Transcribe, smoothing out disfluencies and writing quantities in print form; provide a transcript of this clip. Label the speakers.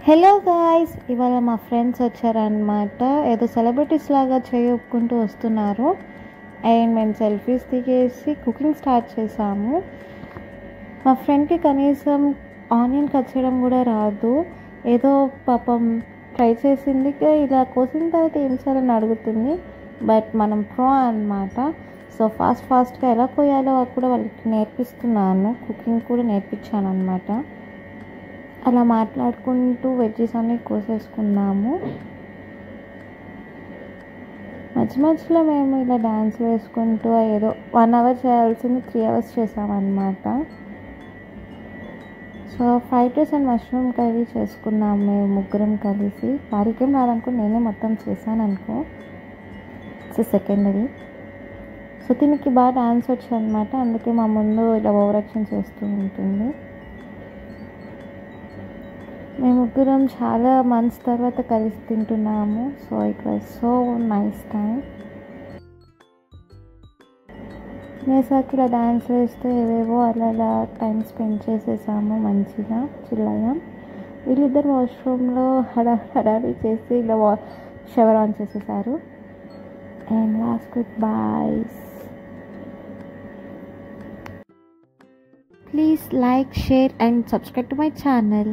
Speaker 1: Hello guys, ఇవాళ మా friends వచ్చారనమాట. ఏదో సెలబ్రిటీస్ లాగా చేయొప్పుకుంటూ వస్తున్నారు. అండ్ మేము సెల్ఫీస్ దిగేసి కుకింగ్ స్టార్ట్ చేసాము. మా ఫ్రెండ్కి కనీసం ఆనియన్ కట్ చేయడం కూడా రాదు. ఏదో పాపం ట్రై చేసింది, ఇలా కోసిన తర్వాత ఏం చేయాలని అడుగుతుంది. బట్ మనం ప్రో అనమాట. సో ఫాస్ట్గా ఎలా కోయాలో కూడా వాళ్ళకి నేర్పిస్తున్నాను. కుకింగ్ కూడా నేర్పించాను అనమాట. అలా మాట్లాడుకుంటూ వెజ్జెస్ అన్నీ కోసేసుకున్నాము. మధ్యలో మేము ఇలా డ్యాన్స్ వేసుకుంటూ ఏదో 1 అవర్ చేయాల్సింది 3 అవర్స్ చేసామన్నమాట. So fried rice and mushroom curry చేసుకున్నాము మేము ముగ్గురం కలిసి. వారికేం రాదనుకో, నేనే మొత్తం చేశాను అనుకో. It's secondary. సో దీనికి బాగా డ్యాన్స్ వచ్చాయన్నమాట. అందుకే మా ముందు ఇలా ఓవర్ యాక్షన్ చేస్తూ ఉంటుంది. మేము ముగ్గురం చాలా మంత్స్ తర్వాత కలిసి తింటున్నాము. So it was so nice time. నేసాకి ఇలా డ్యాన్స్ వేస్తూ ఏవేవో అలా టైం స్పెండ్ చేసేసాము. మంచిగా చిల్లయ్యాం. వీళ్ళిద్దరు వాష్రూమ్లో హడాడి చేసి ఇలా షవర్ ఆన్ చేసేసారు. And last good boys. Please like, share and subscribe to my channel.